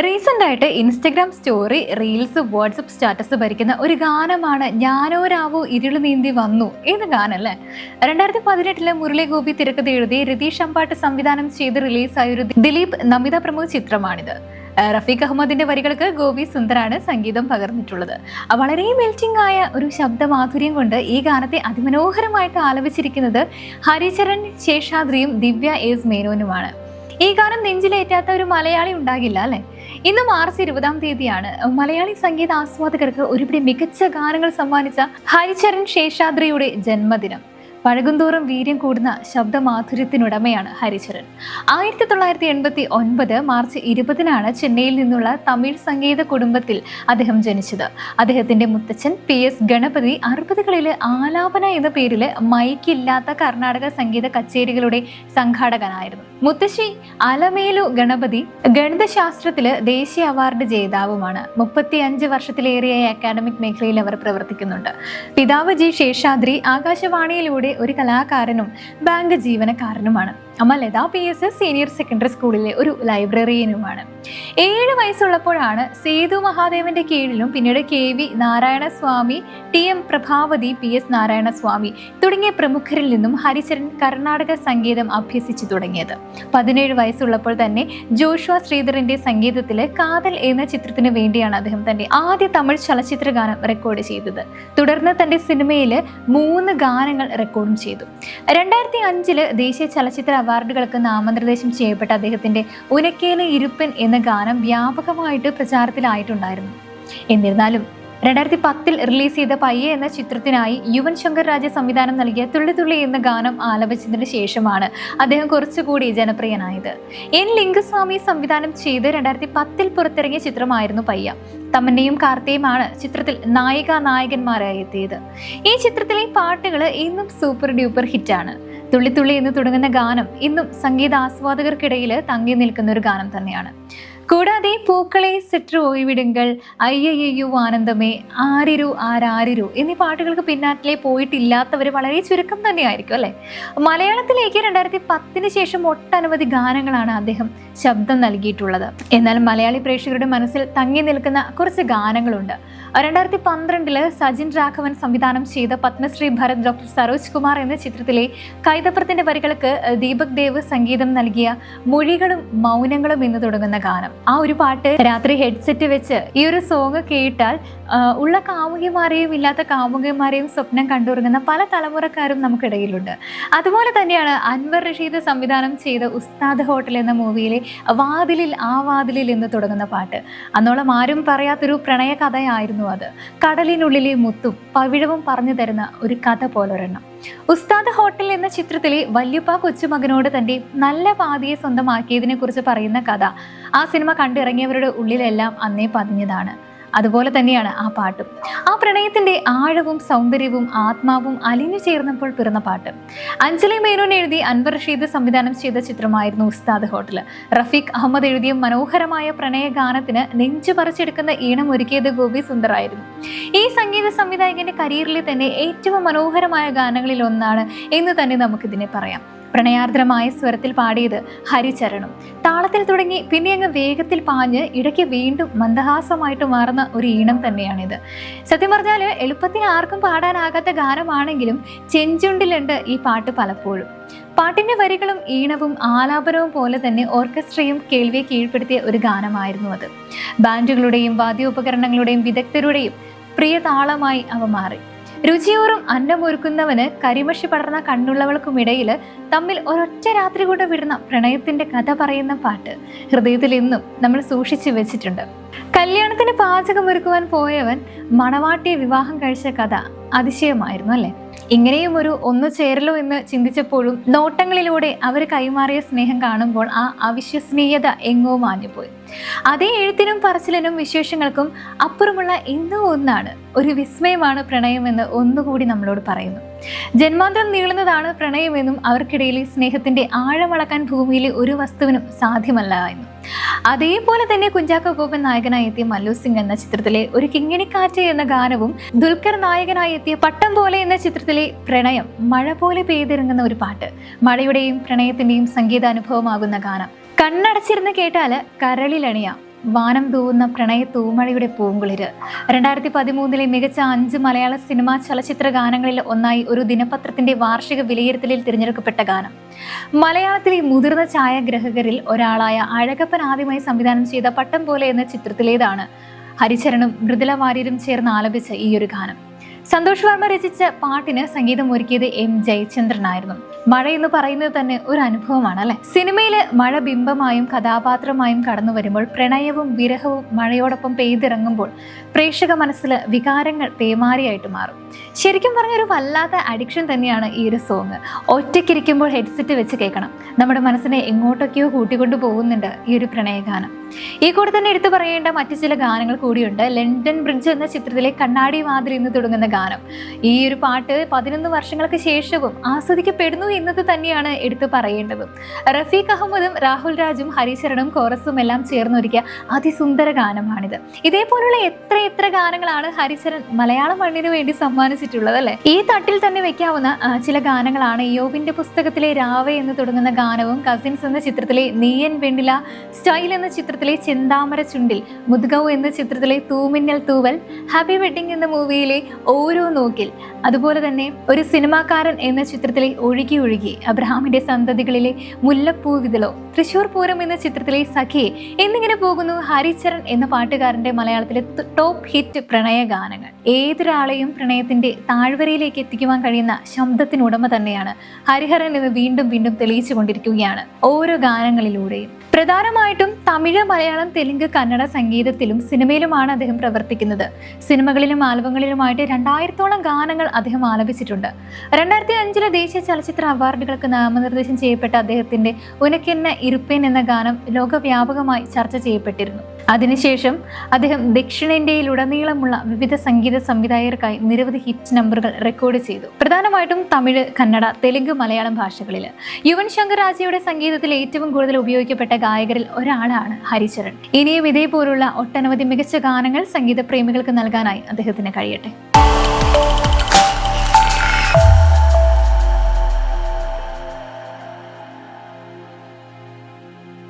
Recent ആയിട്ട് Instagram story, reels, WhatsApp status ഭരിക്കുന്ന ഒരു ഗാനമാണ് ഞാനോ രാവോ ഇരുള് നീന്തി വന്നു എന്ന ഗാനല്ലേ. 2018 മുരളി ഗോപി തിരക്കഥ എഴുതി രതീഷ് അമ്പാട്ട് സംവിധാനം ചെയ്ത് റിലീസായ ഒരു ദിലീപ് നമിത പ്രമോദ് ചിത്രമാണിത്. റഫീഖ് അഹമ്മദിന്റെ വരികൾക്ക് ഗോപി സുന്ദറാണ് സംഗീതം പകർന്നിട്ടുള്ളത്. വളരെ മെൽറ്റിംഗ് ആയ ഒരു ശബ്ദമാധുര്യം കൊണ്ട് ഈ ഗാനത്തെ അതിമനോഹരമായിട്ട് ആലപിച്ചിരിക്കുന്നത് ഹരിചരൺ ശേഷാദ്രിയും ദിവ്യ എസ് മേനോനുമാണ്. ഈ ഗാനം നെഞ്ചിലേറ്റാത്ത ഒരു മലയാളി ഉണ്ടാകില്ല അല്ലെ. ഇന്ന് മാർച്ച് 20 മലയാളി സംഗീത ആസ്വാദകർക്ക് ഒരുപിടി മികച്ച ഗാനങ്ങൾ സമ്മാനിച്ച ഹരിചരൺ ശേഷാദ്രിയുടെ ജന്മദിനം. പഴകുന്തോറും വീര്യം കൂടുന്ന ശബ്ദമാധുര്യത്തിനുടമയാണ് ഹരിചരൺ. 1989 മാർച്ച് 20 ചെന്നൈയിൽ നിന്നുള്ള തമിഴ് സംഗീത കുടുംബത്തിൽ അദ്ദേഹം ജനിച്ചത്. അദ്ദേഹത്തിന്റെ മുത്തച്ഛൻ PS ഗണപതി 60കളിലെ ആലാപന എന്ന പേരിൽ മൈക്കില്ലാത്ത കർണാടക സംഗീത കച്ചേരികളുടെ സംഘാടകനായിരുന്നു. മുത്തശ്ശി അലമേലു ഗണപതി ഗണിതശാസ്ത്രത്തില് ദേശീയ അവാർഡ് ജേതാവുമാണ്. 35 വർഷത്തിലേറെയായി അക്കാഡമിക് മേഖലയിൽ അവർ പ്രവർത്തിക്കുന്നുണ്ട്. പിതാവ് G ശേഷാദ്രി ആകാശവാണിയിലൂടെ ഒരു കലാകാരനും ബാങ്ക് ജീവനക്കാരനുമാണ്. അമ്മ ലത PS സീനിയർ സെക്കൻഡറി സ്കൂളിലെ ഒരു ലൈബ്രറിയനുമാണ്. 7 വയസ്സുള്ളപ്പോഴാണ് സേതു മഹാദേവന്റെ കീഴിലും പിന്നീട് KV Narayanaswamy, TM Prabhavati, PS Narayanaswamy തുടങ്ങിയ പ്രമുഖരിൽ നിന്നും ഹരിചരൺ കർണാടക സംഗീതം അഭ്യസിച്ചു തുടങ്ങിയത്. 17 വയസ്സുള്ളപ്പോൾ തന്നെ ജോഷുവ ശ്രീധറിന്റെ സംഗീതത്തില് കാതൽ എന്ന ചിത്രത്തിന് വേണ്ടിയാണ് അദ്ദേഹം തന്റെ ആദ്യ തമിഴ് ചലച്ചിത്ര ഗാനം റെക്കോർഡ് ചെയ്തത്. തുടർന്ന് തന്റെ സിനിമയില് 3 ഗാനങ്ങൾ റെക്കോർഡും ചെയ്തു. 2005 ദേശീയ ചലച്ചിത്ര അവാർഡുകൾക്ക് നാമനിർദ്ദേശം ചെയ്യപ്പെട്ട അദ്ദേഹത്തിന്റെ ഉനക്കേന ഇരുപ്പൻ എന്ന ഗാനം വ്യാപകമായിട്ട് പ്രചാരത്തിലായിട്ടുണ്ടായിരുന്നു. എന്നിരുന്നാലും 2010 റിലീസ് ചെയ്ത പയ്യെ എന്ന ചിത്രത്തിനായി യുവൻ ശങ്കർ രാജ സംവിധാനം നൽകിയ തുള്ളി തുള്ളി എന്ന ഗാനം ആലപിച്ചതിന് ശേഷമാണ് അദ്ദേഹം കുറച്ചുകൂടി ജനപ്രിയനായത്. N ലിംഗസ്വാമി സംവിധാനം ചെയ്ത് 2010 പുറത്തിറങ്ങിയ ചിത്രമായിരുന്നു പയ്യ. തമന്നയും കാർത്തിയുമാണ് ചിത്രത്തിൽ നായികന്മാരായി എത്തിയത്. ഈ ചിത്രത്തിലെ പാട്ടുകൾ ഇന്നും സൂപ്പർ ഡ്യൂപ്പർ ഹിറ്റാണ്. തുള്ളിത്തുള്ളി എന്ന് തുടങ്ങുന്ന ഗാനം ഇന്നും സംഗീതാസ്വാദകർക്കിടയിൽ തങ്ങി നിൽക്കുന്ന ഒരു ഗാനം തന്നെയാണ്. കൂടാതെ പൂക്കളെ സെറ്റു ഓയിവിടുങ്ങൾ, അയ്യയ്യോ ആനന്ദമേ, ആരിരു ആരാരിരു എന്നീ പാട്ടുകൾക്ക് പിന്നാറ്റിലെ പോയിട്ടില്ലാത്തവർ വളരെ ചുരുക്കം തന്നെയായിരിക്കും അല്ലെ. മലയാളത്തിലേക്ക് 2010 ശേഷം ഒട്ടനവധി ഗാനങ്ങളാണ് അദ്ദേഹം ശബ്ദം നൽകിയിട്ടുള്ളത്. എന്നാൽ മലയാളി പ്രേക്ഷകരുടെ മനസ്സിൽ തങ്ങി നിൽക്കുന്ന കുറച്ച് ഗാനങ്ങളുണ്ട്. 2012 സജിൻ രാഘവൻ സംവിധാനം ചെയ്ത പത്മശ്രീ ഭരത് ഡോക്ടർ സരോജ് കുമാർ എന്ന ചിത്രത്തിലെ കൈതപ്രത്തിന്റെ വരികൾക്ക് ദീപക് ദേവ് സംഗീതം നൽകിയ മൊഴികളും മൗനങ്ങളും എന്ന് തുടങ്ങുന്ന ഗാനം. ആ ഒരു പാട്ട് രാത്രി ഹെഡ്സെറ്റ് വെച്ച് ഈ ഒരു സോങ് കേട്ടാൽ ഉള്ള കാമുകിമാരെയും ഇല്ലാത്ത കാമുകിമാരെയും സ്വപ്നം കണ്ടുറങ്ങുന്ന പല തലമുറക്കാരും നമുക്കിടയിലുണ്ട്. അതുപോലെ തന്നെയാണ് അൻവർ റഷീദ് സംവിധാനം ചെയ്ത ഉസ്താദ് ഹോട്ടൽ എന്ന മൂവിയിലെ വാതിലിൽ ആ വാതിലിൽ എന്ന് തുടങ്ങുന്ന പാട്ട്. അന്നോളം ആരും പറയാത്തൊരു പ്രണയ കഥയായിരുന്നു അത്. കടലിനുള്ളിലെ മുത്തും പവിഴവും പറഞ്ഞു തരുന്ന ഒരു കഥ പോലൊരെണ്ണം. ഉസ്താദ് ഹോട്ടൽ എന്ന ചിത്രത്തിലെ വല്യുപ്പ കൊച്ചുമകനോട് തന്റെ നല്ല പാതിയെ സ്വന്തമാക്കിയതിനെ കുറിച്ച് പറയുന്ന കഥ ആ സിനിമ കണ്ടിറങ്ങിയവരുടെ ഉള്ളിലെല്ലാം അന്നേ പതിഞ്ഞതാണ്. അതുപോലെ തന്നെയാണ് ആ പാട്ടും. ആ പ്രണയത്തിന്റെ ആഴവും സൗന്ദര്യവും ആത്മാവും അലിഞ്ഞു ചേർന്നപ്പോൾ പിറന്ന പാട്ട്. അഞ്ജലി മേനോൻ എഴുതി അൻവർ റഷീദ് സംവിധാനം ചെയ്ത ചിത്രമായിരുന്നു ഉസ്താദ് ഹോട്ടൽ. റഫീഖ് അഹമ്മദ് എഴുതിയ മനോഹരമായ പ്രണയ ഗാനത്തിന് നെഞ്ചു പറിച്ചെടുക്കുന്ന ഈണം ഒരുക്കിയത് ഗോപി സുന്ദറായിരുന്നു. ഈ സംഗീത സംവിധായകന്റെ കരിയറിലെ തന്നെ ഏറ്റവും മനോഹരമായ ഗാനങ്ങളിൽ ഒന്നാണ് എന്ന് തന്നെ നമുക്കിതിനെ പറയാം. പ്രണയാർദ്രമായ സ്വരത്തിൽ പാടിയത് ഹരിചരണും. താളത്തിൽ തുടങ്ങി പിന്നെ അങ്ങ് വേഗത്തിൽ പാഞ്ഞ് ഇടയ്ക്ക് വീണ്ടും മന്ദഹാസമായിട്ട് മാറുന്ന ഒരു ഈണം തന്നെയാണിത്. സത്യം പറഞ്ഞാൽ എളുപ്പത്തിൽ ആർക്കും പാടാനാകാത്ത ഗാനമാണെങ്കിലും ചെഞ്ചുണ്ടിലുണ്ട് ഈ പാട്ട് പലപ്പോഴും. പാട്ടിന്റെ വരികളും ഈണവും ആലാപനവും പോലെ തന്നെ ഓർക്കസ്ട്രയും കേൾവിയെ കീഴ്പ്പെടുത്തിയ ഒരു ഗാനമായിരുന്നു അത്. ബാൻഡുകളുടെയും വാദ്യോപകരണങ്ങളുടെയും വിദഗ്ധരുടെയും പ്രിയ താളമായി അവ മാറി. രുചിയോറും അന്നമൊരുക്കുന്നവന് കരിമഷി പടർന്ന കണ്ണുള്ളവൾക്കുമിടയിൽ തമ്മിൽ ഒരൊറ്റ രാത്രി കൊണ്ട് വിടുന്ന പ്രണയത്തിന്റെ കഥ പറയുന്ന പാട്ട് ഹൃദയത്തിൽ ഇന്നും നമ്മൾ സൂക്ഷിച്ചു വെച്ചിട്ടുണ്ട്. കല്യാണത്തിന് പാചകമൊരുക്കുവാൻ പോയവൻ മണവാട്ടിയെ വിവാഹം കഴിച്ച കഥ അതിശയമായിരുന്നു അല്ലെ. ഇങ്ങനെയും ഒരു ഒന്നു ചേരലോ എന്ന് ചിന്തിച്ചപ്പോഴും നോട്ടങ്ങളിലൂടെ അവർ കൈമാറിയ സ്നേഹം കാണുമ്പോൾ ആ അവിശ്വസനീയത എങ്ങോ മാഞ്ഞുപോയി. അതേ എഴുത്തിനും പറച്ചിലിനും വിശേഷങ്ങൾക്കും അപ്പുറമുള്ള എന്തോ ഒന്നാണ്, ഒരു വിസ്മയമാണ് പ്രണയമെന്ന് ഒന്നുകൂടി നമ്മളോട് പറയുന്നു. ജന്മാന്തരം നീളുന്നതാണ് പ്രണയമെന്നും അവർക്കിടയിലെ സ്നേഹത്തിന്റെ ആഴമളക്കാൻ ഭൂമിയിലെ ഒരു വസ്തുവിനും സാധ്യമല്ല എന്നും. അതേപോലെ തന്നെ കുഞ്ചാക്കോ ബോബൻ നായകനായി എത്തിയ മല്ലു സിംഗ് എന്ന ചിത്രത്തിലെ ഒരു കിങ്ങിണിക്കാറ്റ് എന്ന ഗാനവും ദുൽഖർ നായകനായി എത്തിയ പട്ടം പോലെ എന്ന ചിത്രത്തിലെ പ്രണയം മഴ പോലെ പെയ്തിറങ്ങുന്ന ഒരു പാട്ട്, മഴയുടെയും പ്രണയത്തിന്റെയും സംഗീതാനുഭവമാകുന്ന ഗാനം കണ്ണടച്ചിരുന്ന് കേട്ടാല് കരളിലണിയാം, വാനം തൂവുന്ന പ്രണയ തൂമഴയുടെ പൂങ്കുളിര്. 2013 മികച്ച 5 മലയാള സിനിമാ ചലച്ചിത്ര ഗാനങ്ങളിൽ ഒന്നായി ഒരു ദിനപത്രത്തിന്റെ വാർഷിക വിലയിരുത്തലിൽ തിരഞ്ഞെടുക്കപ്പെട്ട ഗാനം. മലയാളത്തിലെ മുതിർന്ന ഛായാഗ്രഹകരിൽ ഒരാളായ അഴകപ്പൻ ആദ്യമായി സംവിധാനം ചെയ്ത പട്ടം പോലെ എന്ന ചിത്രത്തിലേതാണ് ഹരിചരണും മൃദുല വാര്യരും ചേർന്ന് ആലപിച്ച ഈ ഒരു ഗാനം. സന്തോഷ് വർമ്മ രചിച്ച പാട്ടിന് സംഗീതം ഒരുക്കിയത് എം ജയചന്ദ്രനായിരുന്നു. മഴ എന്ന് പറയുന്നത് തന്നെ ഒരു അനുഭവമാണ് അല്ലെ. സിനിമയില് മഴ ബിംബമായും കഥാപാത്രമായും കടന്നു വരുമ്പോൾ പ്രണയവും വിരഹവും മഴയോടൊപ്പം പെയ്തിറങ്ങുമ്പോൾ പ്രേക്ഷക മനസ്സിൽ വികാരങ്ങൾ പേമാരിയായിട്ട് മാറും. ശരിക്കും പറഞ്ഞൊരു വല്ലാത്ത അഡിക്ഷൻ തന്നെയാണ് ഈ ഒരു സോങ്. ഒറ്റയ്ക്കിരിക്കുമ്പോൾ ഹെഡ്സെറ്റ് വെച്ച് കേൾക്കണം. നമ്മുടെ മനസ്സിനെ എങ്ങോട്ടൊക്കെയോ കൂട്ടിക്കൊണ്ടു പോകുന്നുണ്ട് ഈ ഒരു പ്രണയഗാനം. ഈ കൂടെ തന്നെ എടുത്തു പറയേണ്ട മറ്റു ചില ഗാനങ്ങൾ കൂടിയുണ്ട്. ലണ്ടൻ ബ്രിഡ്ജ് എന്ന ചിത്രത്തിലെ കണ്ണാടി വാതിൽ എന്ന് തുടങ്ങുന്ന ഗാനം. ഈ ഒരു പാട്ട് 11 വർഷങ്ങൾക്ക് ശേഷവും ആസ്വദിക്കപ്പെടുന്നു എന്നത് തന്നെയാണ് എടുത്തു പറയേണ്ടത്. റഫീഖ് അഹമ്മദും രാഹുൽ രാജും ഹരിചരണും കോറസും എല്ലാം ചേർന്നൊരുക്കിയ അതിസുന്ദര ഗാനമാണിത്. ഇതേപോലുള്ള എത്ര ഗാനങ്ങളാണ് ഹരിചരൺ മലയാള മണ്ണിന് വേണ്ടി സമ്മാനിച്ചിട്ടുള്ളത് അല്ലെ. ഈ തട്ടിൽ തന്നെ വെക്കാവുന്ന ചില ഗാനങ്ങളാണ് യോബിന്റെ പുസ്തകത്തിലെ രാവ എന്ന് തുടങ്ങുന്ന ഗാനവും, കസിൻസ് എന്ന ചിത്രത്തിലെ നീയൻ വെണ്ണില, സ്റ്റൈൽ എന്ന ചിത്രത്തിലെ ചെന്താമര ചുണ്ടിൽ, മുദ്ഗവ് എന്ന ചിത്രത്തിലെ തൂമിന്നൽ തൂവൽ, ഹാപ്പി വെഡിങ് എന്ന മൂവിയിലെ ഓരോ നോക്കിൽ, അതുപോലെ തന്നെ ഒരു സിനിമാക്കാരൻ എന്ന ചിത്രത്തിലെ ഒഴുകി ഒഴുകി, അബ്രഹാമിന്റെ സന്തതികളിലെ മുല്ലപ്പൂവിതലോ, തൃശൂർ പൂരം എന്ന ചിത്രത്തിലെ സഖിയെ എന്നിങ്ങനെ പോകുന്നു ഹരിചരൺ എന്ന പാട്ടുകാരന്റെ മലയാളത്തിലെ ടോപ്പ് ഹിറ്റ് പ്രണയ ഗാനങ്ങൾ. ഏതൊരാളെയും പ്രണയത്തിന്റെ താഴ്വരയിലേക്ക് എത്തിക്കുവാൻ കഴിയുന്ന ശബ്ദത്തിനുടമ തന്നെയാണ് ഹരിഹരൻ എന്ന് വീണ്ടും വീണ്ടും തെളിയിച്ചു കൊണ്ടിരിക്കുകയാണ് ഓരോ ഗാനങ്ങളിലൂടെയും. പ്രധാനമായിട്ടും തമിഴ്, മലയാളം, തെലുങ്ക്, കന്നഡ സംഗീതത്തിലും സിനിമയിലുമാണ് അദ്ദേഹം പ്രവർത്തിക്കുന്നത്. സിനിമകളിലും ആൽബങ്ങളിലുമായിട്ട് 2000ഓളം ഗാനങ്ങൾ അദ്ദേഹം ആലപിച്ചിട്ടുണ്ട്. 2005 ദേശീയ ചലച്ചിത്ര അവാർഡുകൾക്ക് നാമനിർദ്ദേശം ചെയ്യപ്പെട്ട അദ്ദേഹത്തിന്റെ ഉനക്കെന്ന ഇരുപ്പേൻ എന്ന ഗാനം ലോകവ്യാപകമായി ചർച്ച ചെയ്യപ്പെട്ടിരുന്നു. അതിനുശേഷം അദ്ദേഹം ദക്ഷിണേന്ത്യയിലുടനീളമുള്ള വിവിധ സംഗീത സംവിധായകർക്കായി നിരവധി ഹിറ്റ് നമ്പറുകൾ റെക്കോർഡ് ചെയ്തു. പ്രധാനമായിട്ടും തമിഴ്, കന്നഡ, തെലുങ്ക്, മലയാളം ഭാഷകളിൽ. യുവൻ ശങ്കർ രാജയുടെ സംഗീതത്തിൽ ഏറ്റവും കൂടുതൽ ഉപയോഗിക്കപ്പെട്ട ഗായകരിൽ ഒരാളാണ് ഹരിചരൺ. ഇനിയും ഇതേപോലുള്ള ഒട്ടനവധി മികച്ച ഗാനങ്ങൾ സംഗീത പ്രേമികൾക്ക് നൽകാനായി അദ്ദേഹത്തിന് കഴിയട്ടെ.